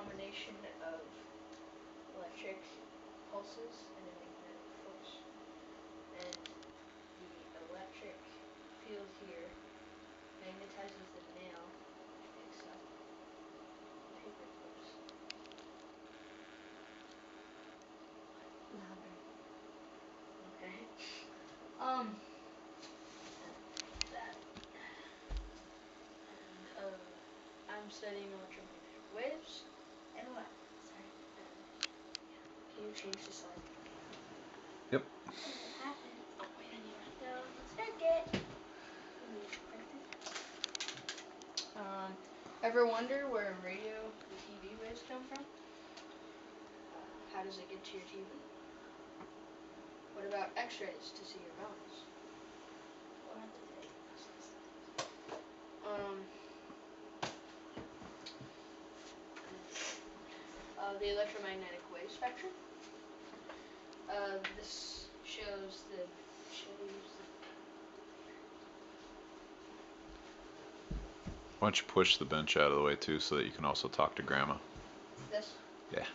combination of electric pulses and a magnetic force. And the electric field here magnetizes the nail, which picks up the paper clips. Louder. Okay. That. And I'm studying electromagnetic waves. And what? Sorry. Can you change the slide? Yep. What happened? Oh wait, I need to write down the circuit. Ever wonder where radio and TV waves come from? How does it get to your TV? What about X-rays to see your bones? We'll have to take The electromagnetic wave spectrum. This shows the Why don't you push the bench out of the way too, so that you can also talk to Grandma? this. Yeah.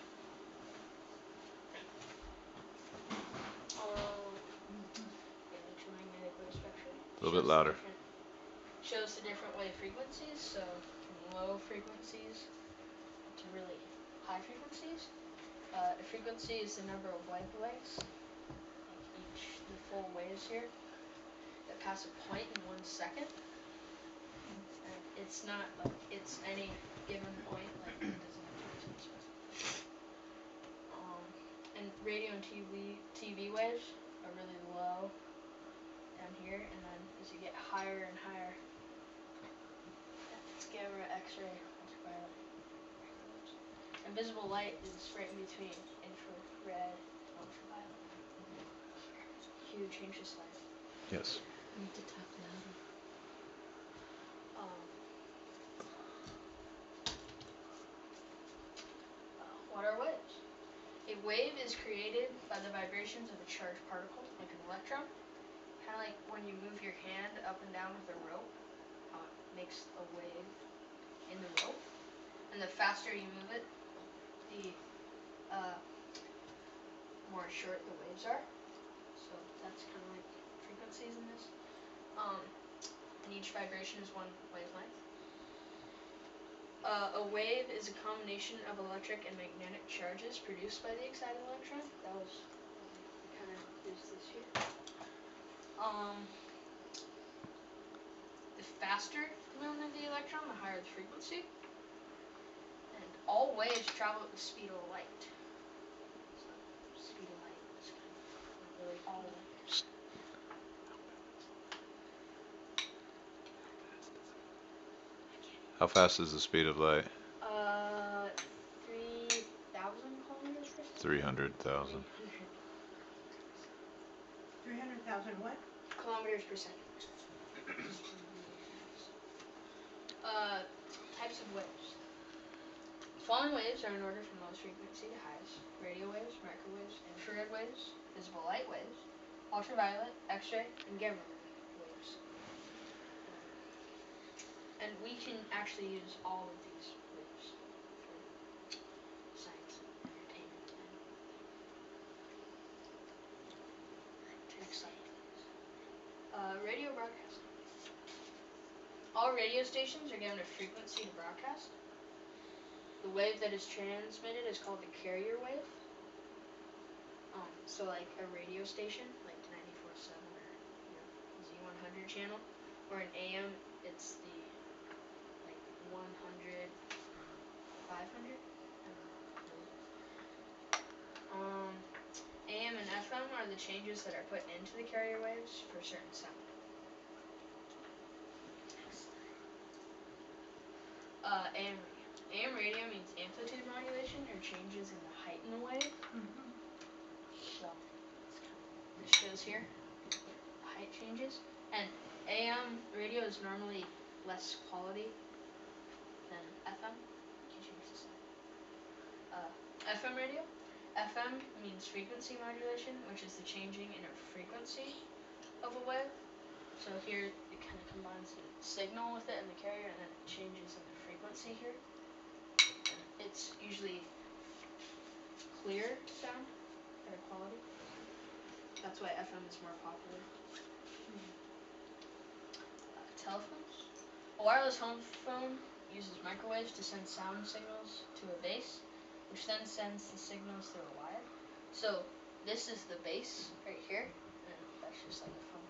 Electromagnetic wave spectrum. A little bit louder. Shows the different wave frequencies, so from low frequencies to really high frequencies. A frequency is the number of wavelengths, like the full waves here, that pass a point in 1 second. And it's not like it's any given point, like it doesn't have to be specific. And radio and TV waves are really low down here, and then as you get higher and higher, it's gamma, X-ray, ultraviolet. Invisible light is right in between infrared and ultraviolet. Can you change the slide? Yes. You need to talk louder. What are waves? A wave is created by the vibrations of a charged particle, like an electron. Kind of like when you move your hand up and down with a rope, how it makes a wave in the rope. And the faster you move it, the more short the waves are. So that's kind of like frequencies in this. And each vibration is 1 wavelength. A wave is a combination of electric and magnetic charges produced by the excited electron. That was kind of this here. The faster the movement of the electron, the higher the frequency. And all waves travel at the speed of light. So, speed of light is kind of really all waves. How fast is the speed of light? 3,000 kilometers per second. 300,000. 300,000 what? Kilometers per second. Types of waves. The following waves are in order from lowest frequency to highest: radio waves, microwaves, infrared waves, visible light waves, ultraviolet, X-ray, and gamma waves. And we can actually use all of these waves for science and entertainment. Next slide. Radio broadcasting. All radio stations are given a frequency to broadcast. The wave that is transmitted is called the carrier wave. So like a radio station, like 94.7 or Z100 channel, or an AM, it's the like 100, 500. AM and FM are the changes that are put into the carrier waves for certain sound. AM radio. AM radio means amplitude modulation, or changes in the height in the wave. So this shows here the height changes. And AM radio is normally less quality than FM. You can change this slide. FM radio. FM means frequency modulation, which is the changing in a frequency of a wave. So here it kind of combines the signal with it and the carrier, and then it changes in the frequency here. It's usually clear sound, better quality. That's why FM is more popular. Telephones. A wireless home phone uses microwaves to send sound signals to a base, which then sends the signals through a wire. So this is the base right here, and that's just like a phone.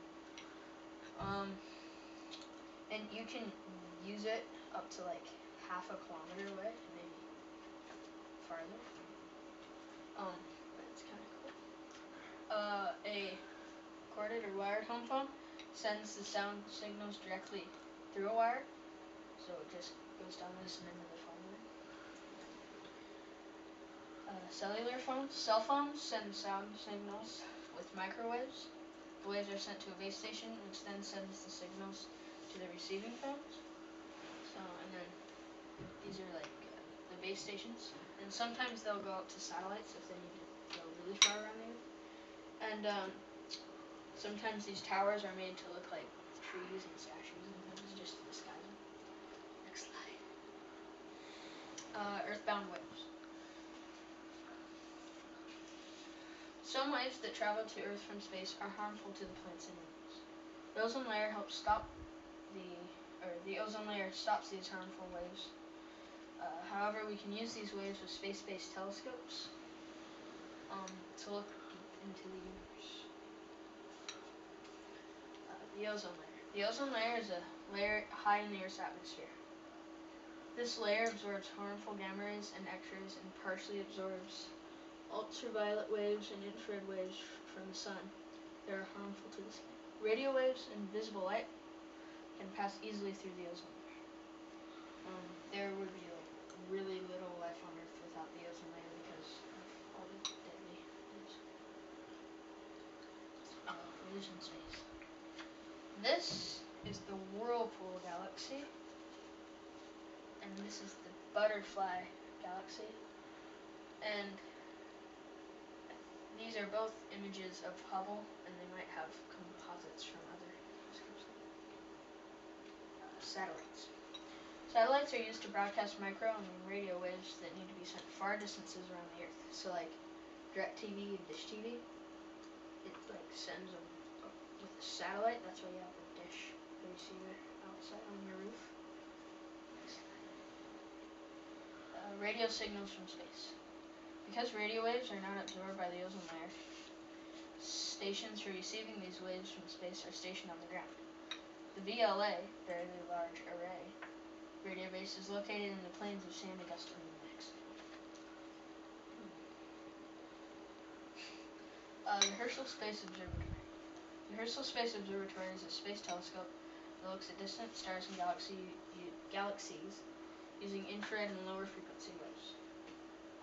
And you can use it up to like half a kilometer away, maybe farther. But it's kind of cool. A corded or wired home phone sends the sound signals directly through a wire, so it just goes down this and into the phone line. Cellular phones. Cell phones send sound signals with microwaves. The waves are sent to a base station, which then sends the signals to the receiving phones. So, and then these are like the base stations, and sometimes they'll go up to satellites if they need to go really far around the Earth. And sometimes these towers are made to look like trees and statues and things just to disguise them. Next slide. Earthbound waves. Some waves that travel to Earth from space are harmful to the plants and animals. The ozone layer helps stop the ozone layer stops these harmful waves. However, we can use these waves with space-based telescopes to look deep into the universe. The ozone layer. The ozone layer is a layer high in the Earth's atmosphere. This layer absorbs harmful gamma rays and X-rays and partially absorbs ultraviolet waves and infrared waves from the sun that are harmful to the skin. Radio waves and visible light can pass easily through the ozone layer. There would be like really little life on Earth without the ozone layer because of all the deadly waves. Collision space. This is the Whirlpool galaxy, and this is the Butterfly galaxy, and these are both images of Hubble, and they might have composites from other telescopes. Satellites. Satellites are used to broadcast micro and radio waves that need to be sent far distances around the Earth. So like DirecTV and Dish TV, it like sends them up with a satellite. That's why you have the dish receiver outside on your roof. Radio signals from space. Because radio waves are not absorbed by the ozone layer, stations for receiving these waves from space are stationed on the ground. The VLA, Very Large Array, radio base is located in the plains of San Augustine, New Mexico. The Herschel Space Observatory. The Herschel Space Observatory is a space telescope that looks at distant stars and galaxies using infrared and lower frequency waves.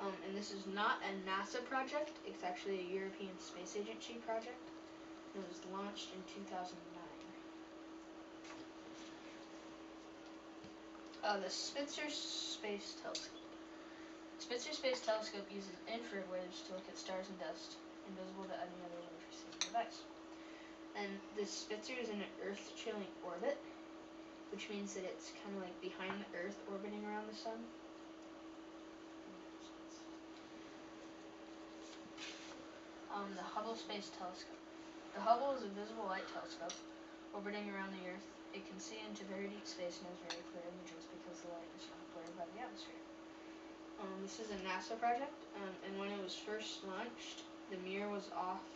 And this is not a NASA project, it's actually a European Space Agency project. It was launched in 2009. The Spitzer Space Telescope. The Spitzer Space Telescope uses infrared waves to look at stars and dust, invisible to any other wave-receiving device. And this Spitzer is in an Earth-chilling orbit, which means that it's kind of like behind the Earth, orbiting around the sun. The Hubble Space Telescope. The Hubble is a visible light telescope orbiting around the Earth. It can see into very deep space and has very clear images because the light is not blurred by the atmosphere. This is a NASA project, and when it was first launched, the mirror was off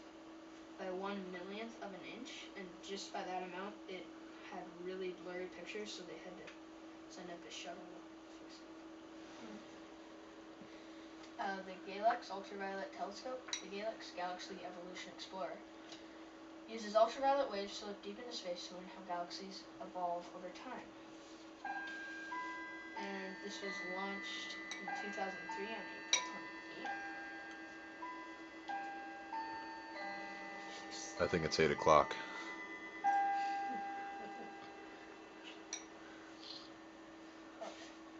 by 1/1,000,000th of an inch, and just by that amount, it had really blurry pictures, so they had to send up a shuttle to fix it. The Galax Ultraviolet Telescope, the Galax Galaxy Evolution Explorer, uses ultraviolet waves to look deep into space to learn how galaxies evolve over time. And this was launched in 2003 on April 28th. I think it's 8 o'clock.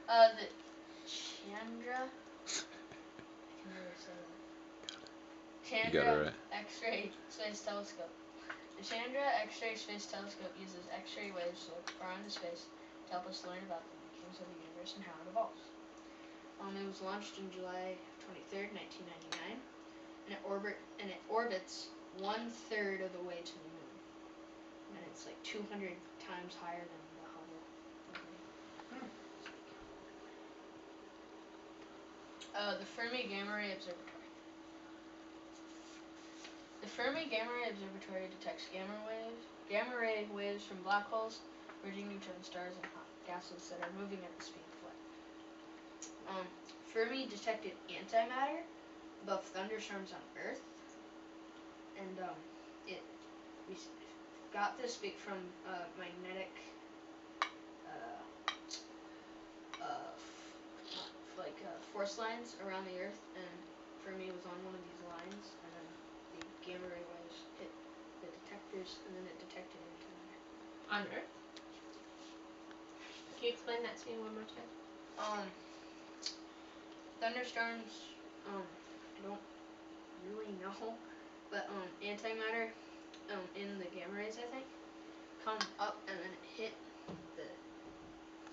The Chandra. I can never say that. You got it Chandra right. X-ray Space Telescope. The Chandra X-ray Space Telescope uses X-ray waves to look far into space to help us learn about the makings of the universe and how it evolves. It was launched in July 23rd, 1999, and it orbits 1/3 of the way to the moon, and it's like 200 times higher than the Hubble. The Fermi Gamma Ray Observatory. The Fermi Gamma Ray Observatory detects gamma ray waves from black holes, merging neutron stars, and hot gases that are moving at the speed of light. Fermi detected antimatter above thunderstorms on Earth, and we got this from magnetic force lines around the Earth, and Fermi was on one of these lines, and then the gamma ray waves hit the detectors, and then it detected antimatter. On Earth? Can you explain that to me one more time? Thunderstorms, I don't really know, but antimatter in the gamma rays, I think, come up and then it hit the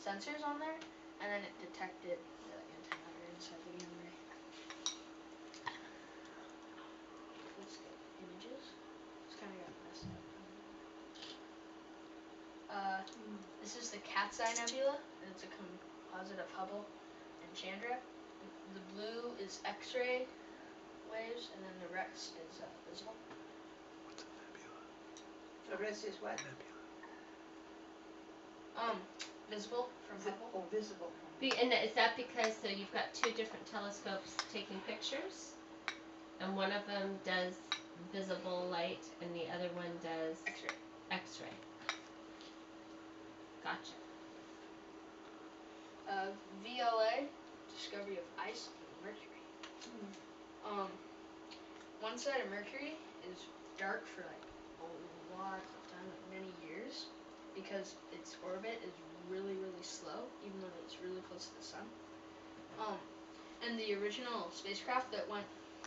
sensors on there, and then it detected the antimatter inside the gamma ray. Let's get images. It's kind of got messed up. This is the Cat's Eye Nebula, and it's a composite of Hubble and Chandra. The blue is X-ray waves, and then the rest is visible. What's a nebula? The rest is what? Visible from Hubble. Oh, visible. And is that because so you've got two different telescopes taking pictures, and one of them does visible light, and the other one does X-ray. X-ray. Gotcha. VLA, discovery of ice on Mercury. One side of Mercury is dark for like a lot of time, like many years, because its orbit is really, really slow, even though it's really close to the sun. And the original spacecraft that went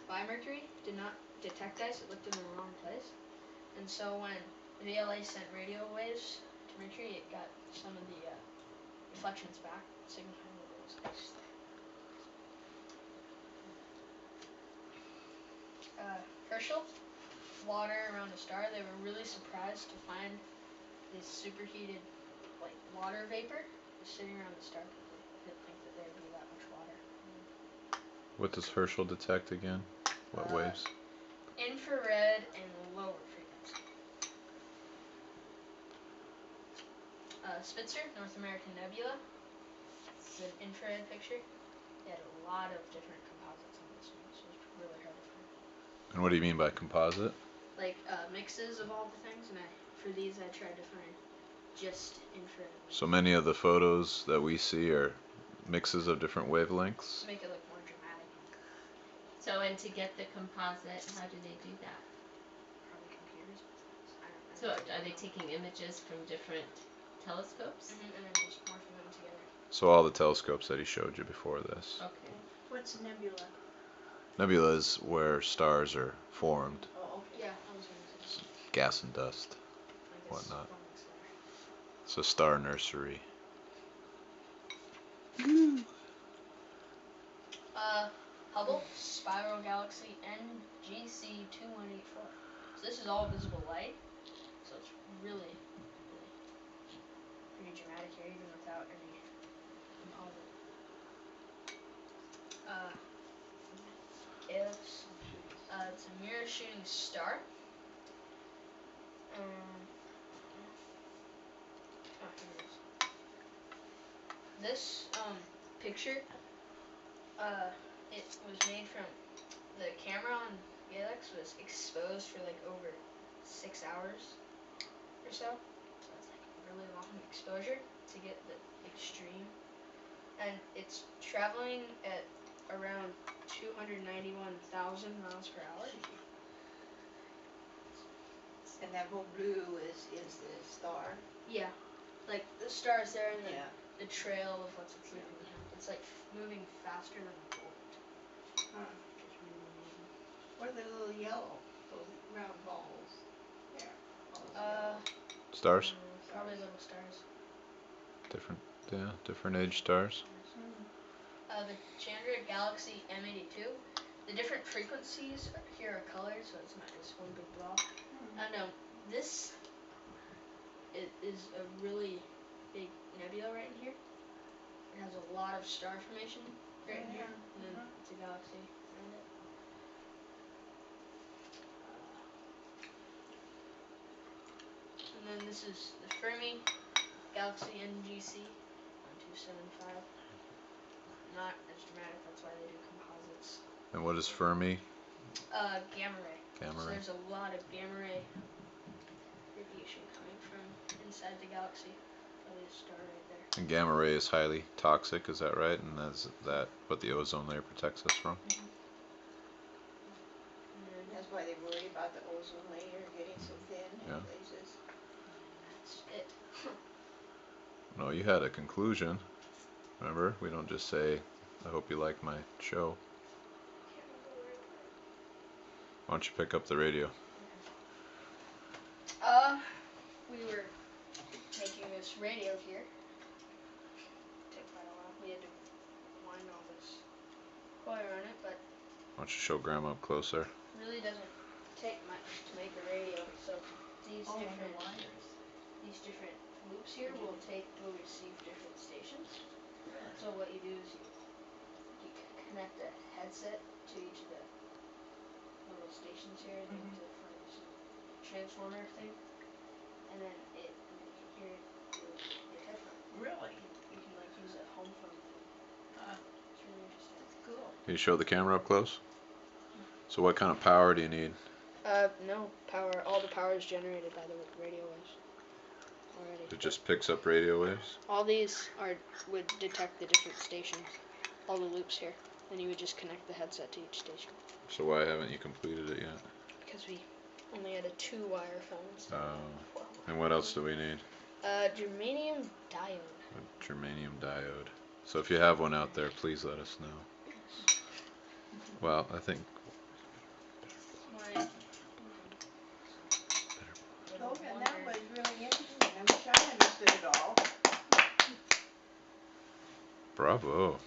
by Mercury did not detect ice; it looked in the wrong place. And so when VLA sent radio waves to Mercury, it got some of the reflections back, signifying that there was ice there. Herschel, water around a star. They were really surprised to find this superheated, like, water vapor just sitting around the star, because they didn't think that there would be that much water. What does Herschel detect again? What waves? Infrared and lower frequency. Spitzer, North American Nebula. It's an infrared picture. They had a lot of different composites on this one, so it's really hard to find. And what do you mean by composite? Like mixes of all the things, and for these I tried to find just infrared. So many of the photos that we see are mixes of different wavelengths. To make it look more dramatic. So, and to get the composite, how do they do that? Probably computers. So, are they taking images from different telescopes? And then just morphing them together. So all the telescopes that he showed you before this. Okay. What's a nebula? Nebula is where stars are formed. Oh, okay. Yeah, I was going to say. Gas and dust. I guess Whatnot. forming stars. It's a star nursery. Hubble, spiral galaxy NGC 2184. So this is all visible light. So it's really, really pretty dramatic here, even without any composite. Chaos. It's a mirror shooting star. Oh, here it is. This picture, it was made from the camera on Galax was exposed for like over 6 hours or so. So it's like a really long exposure to get the extreme. And it's traveling at around 291,000 miles per hour. And that whole blue is the star. Yeah, like the stars there, and Yeah. the trail of what's it's leaving behind. It's like moving faster than a bullet. Huh. Which is really amazing. What are the little yellow? Those round balls. There. All those yellow. Stars? Probably little stars. Different age stars. the Chandra Galaxy M82. The different frequencies here are colored, so it's not just one big blob. This is a really big nebula right in here. It has a lot of star formation right in here, and then it's a galaxy around it. And then this is the Fermi Galaxy NGC 1275. Not as dramatic, that's why they do composites. And what is Fermi? Gamma ray. Gamma So ray. there's a lot of gamma ray radiation coming from inside the galaxy. Probably a star right there. And gamma ray is highly toxic, is that right? And that's that what the ozone layer protects us from? That's why they worry about the ozone layer getting so thin in Yeah. places. That's it. No, you had a conclusion. Remember? We don't just say, I hope you like my show. Can't remember where I put it. Why don't you pick up the radio? We were making this radio here. Took quite a while. We had to wind all this coil on it, but Why don't you show Grandma up closer? really doesn't take much to make a radio. So these Oh, different the wires. these different loops here will receive different stations. So what you do is you connect a headset to each of the little stations here, and you have to find this transformer thing, and then you can hear it through your headphone. Really? You can like use a home phone thing. It's really interesting. Cool. Can you show the camera up close? So what kind of power do you need? No power. All the power is generated by the radio waves already. It just picks up radio waves? All these would detect the different stations, all the loops here. Then you would just connect the headset to each station. So why haven't you completed it yet? Because we only had a 2-wire phone instead of a 4-wire. And what else do we need? Germanium diode. A germanium diode. So if you have one out there, please let us know. Well, I think Logan, that was really interesting. I'm sure I understood it all. bravo.